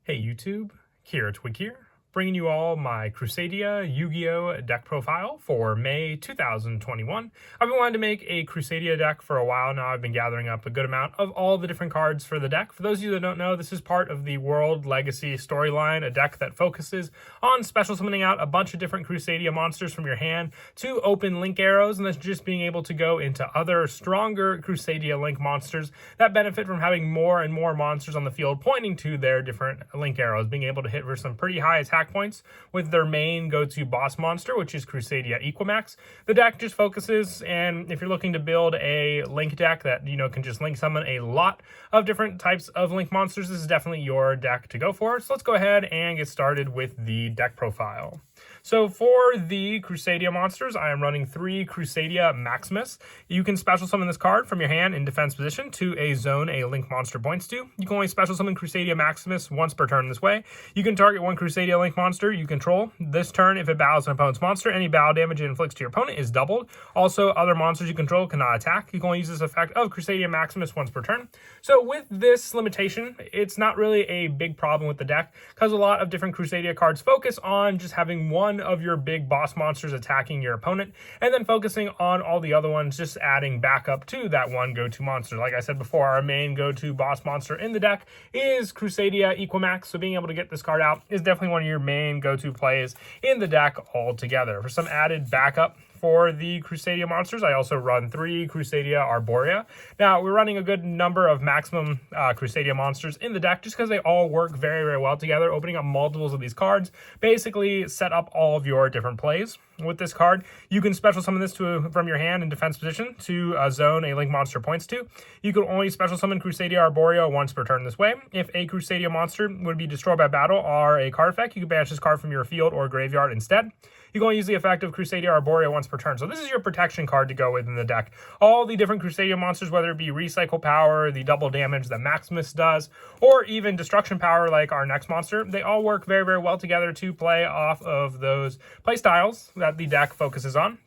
Hey YouTube, Kira Twig here, bringing you all my Crusadia Yu-Gi-Oh deck profile for May 2021. I've been wanting to make a Crusadia deck for a while now. I've been gathering up a good amount of all the different cards for the deck. For those of you that don't know, this is part of the World Legacy storyline, a deck that focuses on special summoning out a bunch of different Crusadia monsters from your hand to open link arrows, and that's just being able to go into other stronger Crusadia link monsters that benefit from having more and more monsters on the field pointing to their different link arrows, being able to hit for some pretty high attack points with their main go-to boss monster, which is Crusadia Equimax. The deck just focuses, and if you're looking to build a link deck that can just link summon a lot of different types of link monsters, this is definitely your deck to go for. So let's go ahead and get started with the deck profile. So for the Crusadia monsters, I am running 3 Crusadia Maximus. You can special summon this card from your hand in defense position to a zone a link monster points to. You can only special summon Crusadia Maximus once per turn this way. You can target one Crusadia link monster you control. This turn, if it battles an opponent's monster, any battle damage it inflicts to your opponent is doubled. Also, other monsters you control cannot attack. You can only use this effect of Crusadia Maximus once per turn. So with this limitation, it's not really a big problem with the deck, because a lot of different Crusadia cards focus on just having one of your big boss monsters attacking your opponent, and then focusing on all the other ones just adding backup to that one go-to monster. Like I said before, our main go-to boss monster in the deck is Crusadia Equimax, so being able to get this card out is definitely one of your main go-to plays in the deck altogether. For some added backup for the Crusadia monsters, I also run 3 Crusadia Arborea. Now, we're running a good number of maximum Crusadia monsters in the deck just because they all work very, very well together. Opening up multiples of these cards basically set up all of your different plays. With this card, you can special summon this from your hand in defense position to a zone a link monster points to. You can only special summon Crusadia Arborea once per turn this way. If a Crusadia monster would be destroyed by battle or a card effect, you can banish this card from your field or graveyard instead. You can only use the effect of Crusadia Arborea once per turn. So this is your protection card to go with in the deck. All the different Crusadia monsters, whether it be recycle power, the double damage that Maximus does, or even destruction power like our next monster, they all work very, very well together to play off of those play styles that the deck focuses on.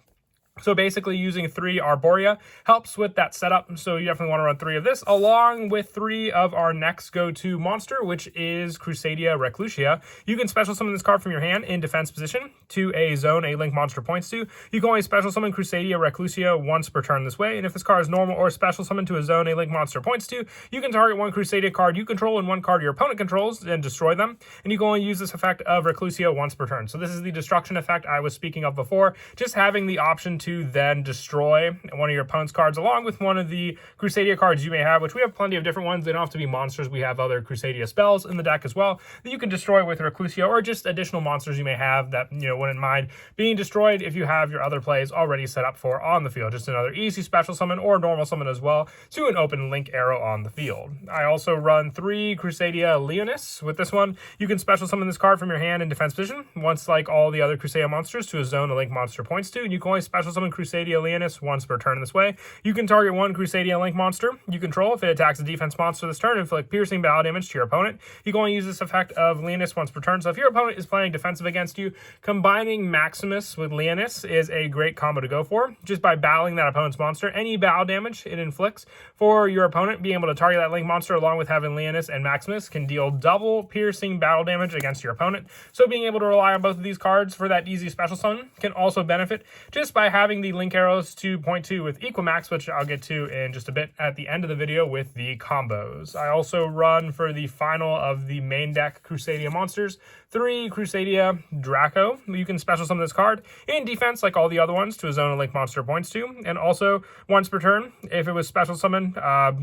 So basically using 3 Arborea helps with that setup, so you definitely want to run 3 of this, along with 3 of our next go-to monster, which is Crusadia Reclusia. You can special summon this card from your hand in defense position to a zone a link monster points to. You can only special summon Crusadia Reclusia once per turn this way, and if this card is normal or special summon to a zone a link monster points to, you can target one Crusadia card you control and one card your opponent controls and destroy them, and you can only use this effect of Reclusia once per turn. So this is the destruction effect I was speaking of before, just having the option to then destroy one of your opponent's cards along with one of the Crusadia cards you may have, which we have plenty of different ones. They don't have to be monsters. We have other Crusadia spells in the deck as well that you can destroy with Reclusia, or just additional monsters you may have that wouldn't mind being destroyed if you have your other plays already set up for on the field. Just another easy special summon or normal summon as well to an open link arrow on the field. I also run 3 Crusadia Leonis. With this one, you can special summon this card from your hand in defense position once, like all the other Crusadia monsters, to a zone a link monster points to, and you can only special summon Crusadia Leonis once per turn this way. You can target one Crusadia link monster you control. If it attacks a defense monster this turn, inflict piercing battle damage to your opponent. You can only use this effect of Leonis once per turn. So if your opponent is playing defensive against you, combining Maximus with Leonis is a great combo to go for. Just by battling that opponent's monster, any battle damage it inflicts for your opponent, being able to target that link monster along with having Leonis and Maximus can deal double piercing battle damage against your opponent. So being able to rely on both of these cards for that easy special summon can also benefit just by having the link arrows to point to with Equimax, which I'll get to in just a bit at the end of the video with the combos. I also run, for the final of the main deck Crusadia monsters, 3 Crusadia Draco. You can special summon this card in defense like all the other ones to a zone a link monster points to, and also once per turn, if it was special summoned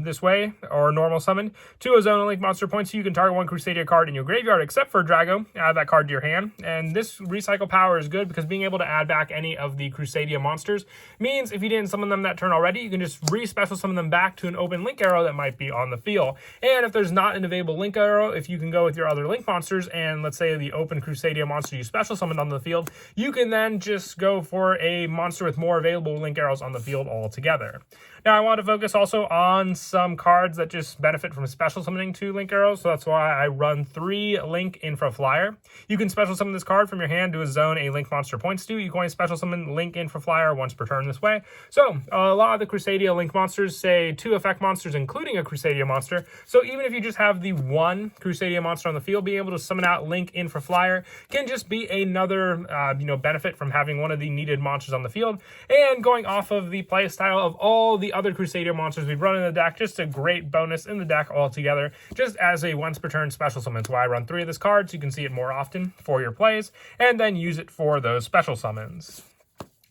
this way or normal summoned to a zone a link monster points to, you can target one Crusadia card in your graveyard except for Draco, add that card to your hand. And this recycle power is good because being able to add back any of the Crusadia monsters means if you didn't summon them that turn already, you can just re-special summon them back to an open link arrow that might be on the field. And if there's not an available link arrow, if you can go with your other link monsters and let's say the open Crusadia monster you special summoned on the field, you can then just go for a monster with more available link arrows on the field altogether. Now, I want to focus also on some cards that just benefit from special summoning 2 Link Arrows, so that's why I run 3 Link Infra Flyer. You can special summon this card from your hand to a zone a Link monster points to. You can only special summon Link Infra Flyer once per turn this way. So, a lot of the Crusadia Link monsters say 2 effect monsters, including a Crusadia monster. So, even if you just have the 1 Crusadia monster on the field, being able to summon out Link Infra Flyer can just be another, benefit from having one of the needed monsters on the field. And going off of the play style of all the other Crusadia monsters we've run in the deck, just a great bonus in the deck altogether, just as a once per turn special summon. That's why I run 3 of this card, so you can see it more often for your plays, and then use it for those special summons.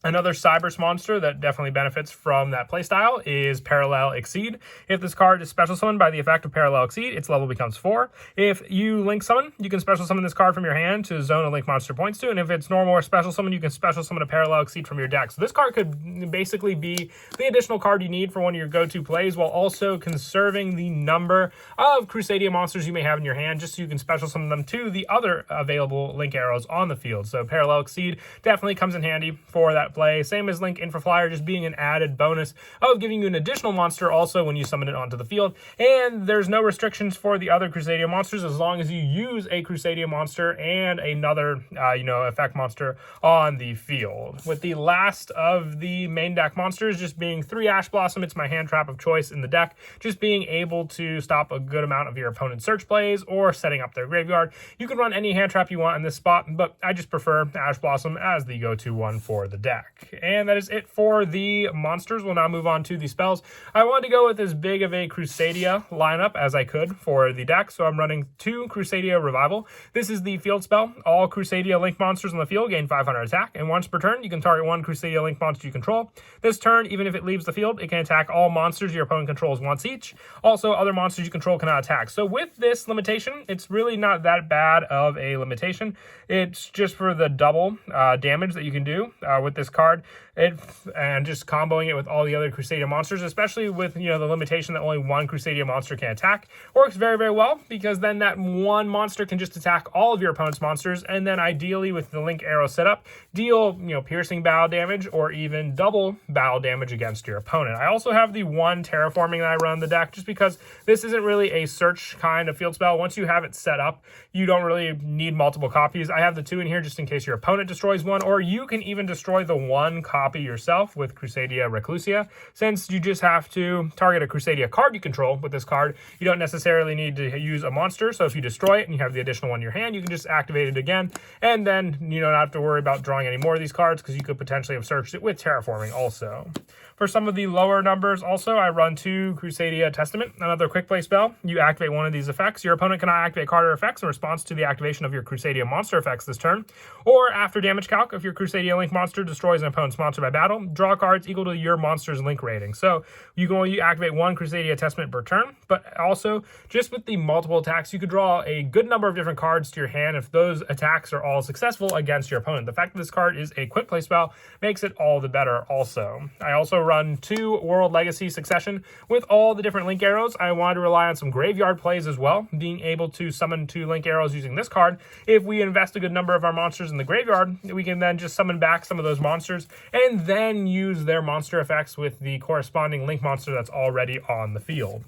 Another Cybers monster that definitely benefits from that playstyle is Parallel Exceed. If this card is special summoned by the effect of Parallel Exceed, its level becomes 4. If you Link Summon, you can special summon this card from your hand to a zone a Link monster points to, and if it's normal or special summon, you can special summon a Parallel Exceed from your deck. So this card could basically be the additional card you need for one of your go-to plays, while also conserving the number of Crusadia monsters you may have in your hand, just so you can special summon them to the other available Link Arrows on the field. So Parallel Exceed definitely comes in handy for that play. Same as Link Infra Flyer, just being an added bonus of giving you an additional monster also when you summon it onto the field. And there's no restrictions for the other Crusadia monsters as long as you use a Crusadia monster and another, effect monster on the field. With the last of the main deck monsters just being 3 Ash Blossom, it's my hand trap of choice in the deck, just being able to stop a good amount of your opponent's search plays or setting up their graveyard. You can run any hand trap you want in this spot, but I just prefer Ash Blossom as the go-to one for the deck. And that is it for the monsters. We'll now move on to the spells. I wanted to go with as big of a Crusadia lineup as I could for the deck, so I'm running 2 Crusadia Revival. This is the field spell. All Crusadia Link monsters on the field gain 500 attack, and once per turn, you can target 1 Crusadia Link monster you control. This turn, even if it leaves the field, it can attack all monsters your opponent controls once each. Also, other monsters you control cannot attack. So with this limitation, it's really not that bad of a limitation. It's just for the double damage that you can do with this card. And just comboing it with all the other Crusadia monsters, especially with the limitation that only 1 Crusadia monster can attack, works very, very well, because then that 1 monster can just attack all of your opponent's monsters, and then ideally with the Link Arrow setup, deal piercing battle damage or even double battle damage against your opponent. I also have the 1 terraforming that I run in the deck, just because this isn't really a search kind of field spell. Once you have it set up, you don't really need multiple copies. I have the 2 in here just in case your opponent destroys one, or you can even destroy the 1 copy yourself with Crusadia Reclusia. Since you just have to target a Crusadia card you control with this card, you don't necessarily need to use a monster. So if you destroy it and you have the additional one in your hand, you can just activate it again, and then not have to worry about drawing any more of these cards, because you could potentially have searched it with terraforming also. For some of the lower numbers also, I run 2 Crusadia Testament, another quick play spell. You activate one of these effects. Your opponent cannot activate card or effects in response to the activation of your Crusadia monster effects this turn. Or after damage calc, if your Crusadia Link monster destroys an opponent's monster by battle, draw cards equal to your monster's Link rating. So you can only activate 1 Crusadia Testament per turn, but also just with the multiple attacks, you could draw a good number of different cards to your hand if those attacks are all successful against your opponent. The fact that this card is a quick play spell makes it all the better also. I also run 2 World Legacy Succession. With all the different Link Arrows, I wanted to rely on some graveyard plays as well, being able to summon 2 Link Arrows using this card. If we invest a good number of our monsters in the graveyard, we can then just summon back some of those monsters and then use their monster effects with the corresponding Link monster that's already on the field.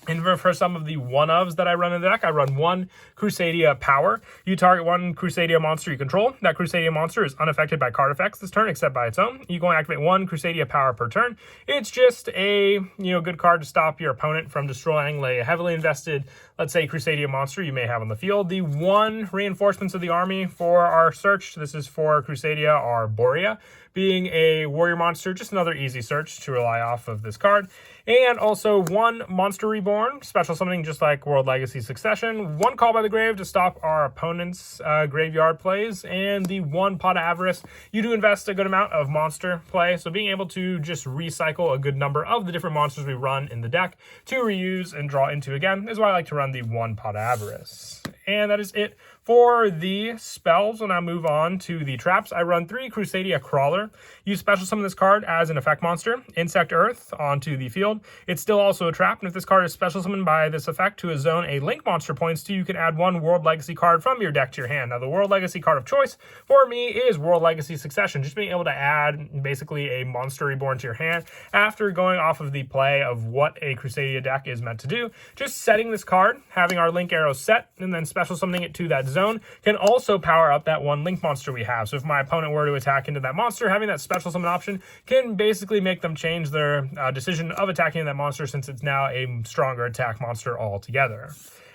And for some of the one-ofs that I run in the deck, I run 1 Crusadia Power. You target 1 Crusadia monster you control. That Crusadia monster is unaffected by card effects this turn, except by its own. You can only activate 1 Crusadia Power per turn. It's just a good card to stop your opponent from destroying a heavily invested, let's say, Crusadia monster you may have on the field. The 1 Reinforcements of the Army for our search, this is for Crusadia, are Borea. Being a warrior monster, just another easy search to rely off of this card. And also 1 Monster Reborn, special summoning just like World Legacy Succession. 1 Call by the Grave to stop our opponent's graveyard plays. And the 1 Pot of Avarice. You do invest a good amount of monster play, so being able to just recycle a good number of the different monsters we run in the deck to reuse and draw into again is why I like to run the 1 Pot of Avarice. And that is it For the spells, when I move on to the traps, I run 3 Crusadia Crawler. You special summon this card as an effect monster, Insect Earth, onto the field. It's still also a trap, and if this card is special summoned by this effect to a zone a link monster points to, you can add 1 World Legacy card from your deck to your hand. Now, the World Legacy card of choice for me is World Legacy Succession, just being able to add basically a monster reborn to your hand after going off of the play of what a Crusadia deck is meant to do. Just setting this card, having our link arrow set, and then special summoning it to that zone can also power up that 1 link monster we have. So if my opponent were to attack into that monster, having that special summon option can basically make them change their decision of attacking that monster, since it's now a stronger attack monster altogether.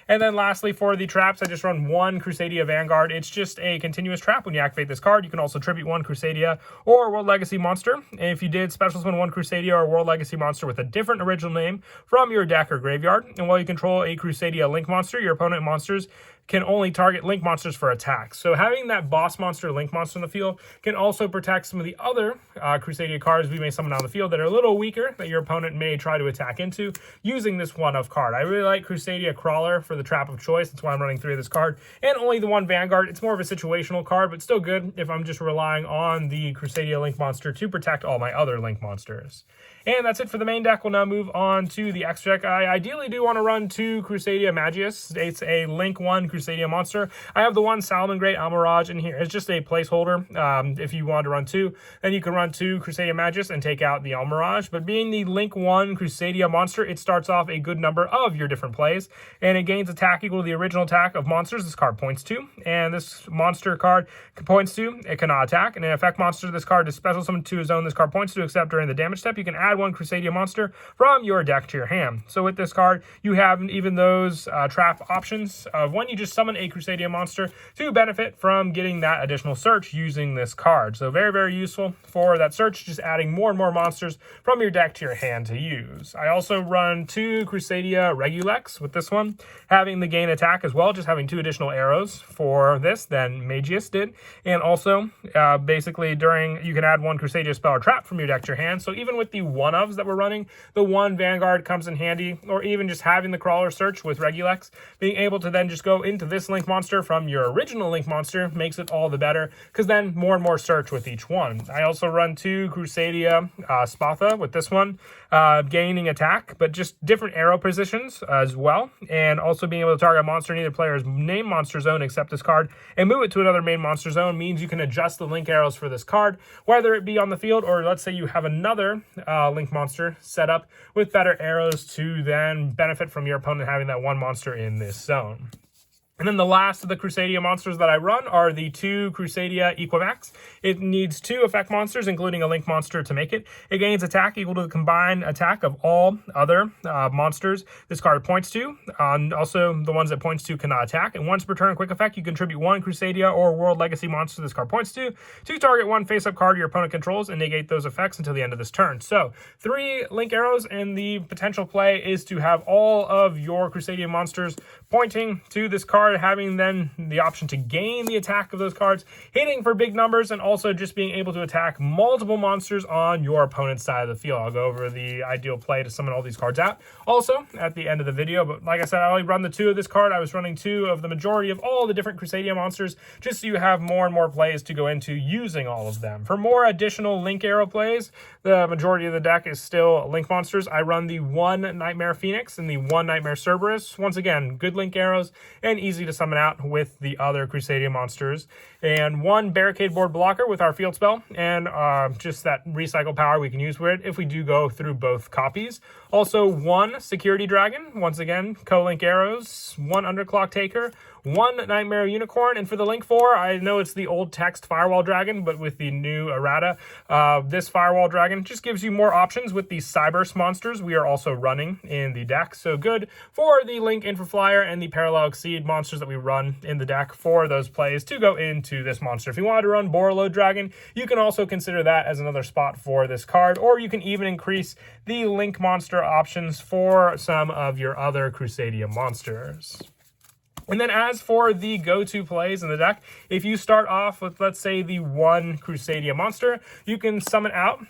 And then lastly, for the traps, I just run 1 Crusadia Vanguard. It's just a continuous trap. When you activate this card, you can also tribute 1 Crusadia or World Legacy monster. And if you did special summon 1 Crusadia or World Legacy monster with a different original name from your deck or graveyard, and while you control a Crusadia Link monster, your opponent monsters can only target link monsters for attacks. So having that boss monster, link monster in the field can also protect some of the other Crusadia cards we may summon on the field that are a little weaker that your opponent may try to attack into using this 1-of card. I really like Crusadia Crawler for the trap of choice. That's why I'm running 3 of this card. And only the 1 Vanguard. It's more of a situational card, but still good if I'm just relying on the Crusadia Link monster to protect all my other link monsters. And that's it for the main deck. We'll now move on to the extra deck. I ideally do want to run 2 Crusadia Magius. It's a Link 1 Crusadia monster. I have the 1 Salomon Great Almirage in here. It's just a placeholder. If you want to run 2, then you can run 2 Crusadia Magius and take out the Almirage. But being the Link 1 Crusadia monster, it starts off a good number of your different plays, and it gains attack equal to the original attack of monsters this card points to. And this monster card points to, it cannot attack. And an effect monster, this card is special summoned to a zone this card points to, except during the damage step. You can add 1 Crusadia monster from your deck to your hand. So with this card, you have even those trap options of when you just summon a Crusadia monster to benefit from getting that additional search using this card. So very, very useful for that search, just adding more and more monsters from your deck to your hand to use. I also run 2 Crusadia Regulex with this one, having the gain attack as well, just having 2 additional arrows for this than Magius did. And also, basically, you can add 1 Crusadia spell or trap from your deck to your hand. So even with the 1-ofs that we're running, the 1 Vanguard comes in handy, or even just having the Crawler search with Regulex, being able to then just go into this link monster from your original link monster makes it all the better, because then more and more search with each one. I also run 2 Crusadia Spatha with this one, gaining attack, but just different arrow positions as well, and also being able to target a monster in either player's main monster zone except this card, and move it to another main monster zone means you can adjust the link arrows for this card, whether it be on the field, or let's say you have another link monster set up with better arrows to then benefit from your opponent having that 1 monster in this zone. And then the last of the Crusadia monsters that I run are the 2 Crusadia Equimax. It needs 2 effect monsters, including a link monster, to make it. It gains attack equal to the combined attack of all other monsters this card points to. Also, the ones it points to cannot attack. And once per turn, quick effect, you contribute 1 Crusadia or World Legacy monster this card points to target 1 face-up card your opponent controls and negate those effects until the end of this turn. So, 3 link arrows, and the potential play is to have all of your Crusadia monsters pointing to this card, having then the option to gain the attack of those cards, hitting for big numbers, and also just being able to attack multiple monsters on your opponent's side of the field. I'll go over the ideal play to summon all these cards out also at the end of the video, but like I said, I only run the 2 of this card. I was running 2 of the majority of all the different Crusadia monsters, just so you have more and more plays to go into using all of them. For more additional link arrow plays, the majority of the deck is still link monsters. I run the 1 Nightmare Phoenix and the 1 Nightmare Cerberus. Once again, good link arrows and easy to summon out with the other Crusadia monsters. And 1 Barricade Board Blocker with our field spell, and just that recycle power we can use with it if we do go through both copies. Also 1 Security Dragon, once again, co-link arrows, 1 Underclock Taker, 1 Nightmare Unicorn, and for the Link 4, I know it's the old text Firewall Dragon, but with the new errata, this Firewall Dragon just gives you more options with the Cyburst monsters we are also running in the deck. So good for the Link Infraflyer and the Parallel Exceed monsters that we run in the deck for those plays to go into this monster. If you wanted to run Borreload Dragon, you can also consider that as another spot for this card, or you can even increase the Link monster options for some of your other Crusadia monsters. And then as for the go-to plays in the deck, if you start off with, let's say, the 1 Crusadia monster, you can summon out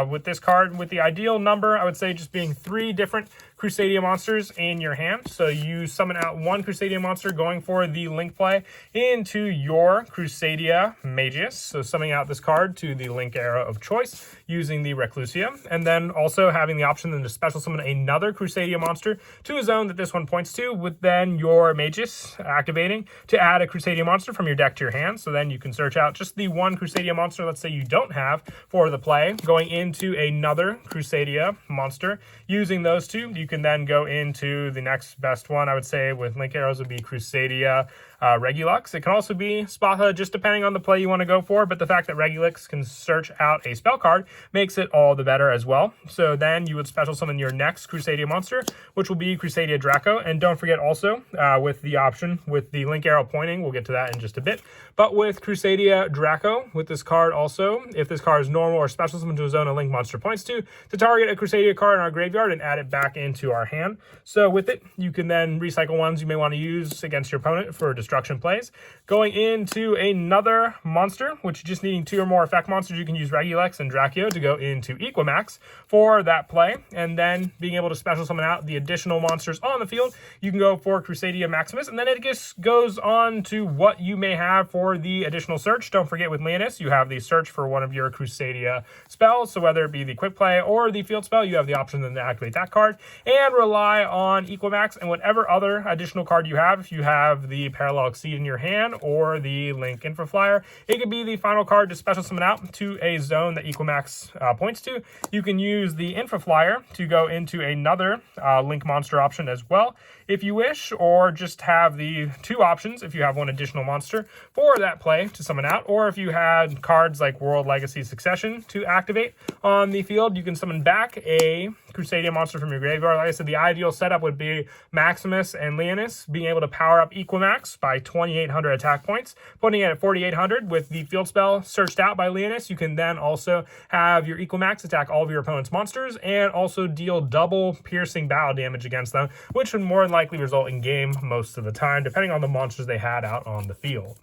with this card with the ideal number, I would say, just being 3 different Crusadia monsters in your hand. So you summon out one Crusadia monster going for the link play into your Crusadia Magus. So summoning out this card to the link era of choice using the Reclusia. And then also having the option then to special summon another Crusadia monster to a zone that this one points to, with then your Magus activating to add a Crusadia monster from your deck to your hand. So then you can search out just the one Crusadia monster, let's say you don't have for the play, going into another Crusadia monster. Using those two, you can then go into the next best one, I would say, with link arrows would be Crusadia Regulux. It can also be Spatha, just depending on the play you want to go for, but the fact that Regulux can search out a spell card makes it all the better as well. So then you would special summon your next Crusadia monster, which will be Crusadia Draco. And don't forget also, with the option with the link arrow pointing, we'll get to that in just a bit, but with Crusadia Draco, with this card also, if this card is normal or special summon to a zone a link monster points to target a Crusadia card in our graveyard and add it back into our hand. So with it, you can then recycle ones you may want to use against your opponent for destruction plays. Going into another monster, which just needing 2 or more effect monsters, you can use Regulux and Draccio to go into Equimax for that play. And then being able to special summon out the additional monsters on the field, you can go for Crusadia Maximus. And then it just goes on to what you may have for the additional search. Don't forget with Leonis, you have the search for one of your Crusadia spells. So whether it be the quick play or the field spell, you have the option then to activate that card and rely on Equimax and whatever other additional card you have. If you have the Parallel Exceed in your hand or the Link Infraflyer, it could be the final card to special summon out to a zone that Equimax points to. You can use the Infraflyer to go into another Link monster option as well, if you wish, or just have the 2 options if you have one additional monster for that play to summon out, or if you had cards like World Legacy Succession to activate on the field, you can summon back a Crusadia monster from your graveyard. Like I said, the ideal setup would be Maximus and Leonis being able to power up Equimax by 2,800 attack points, putting it at 4,800 with the field spell searched out by Leonis. You can then also have your Equimax attack all of your opponent's monsters and also deal double piercing battle damage against them, which would more than likely result in game most of the time, depending on the monsters they had out on the field.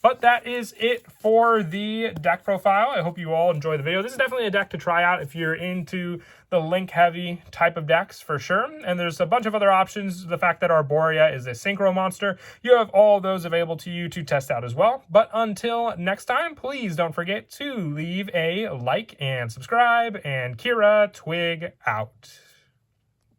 But that is it for the deck profile. I hope you all enjoy the video. This is definitely a deck to try out if you're into the link-heavy type of decks for sure. And there's a bunch of other options. The fact that Arborea is a synchro monster, you have all those available to you to test out as well. But until next time, please don't forget to leave a like and subscribe. And Kira Twig out.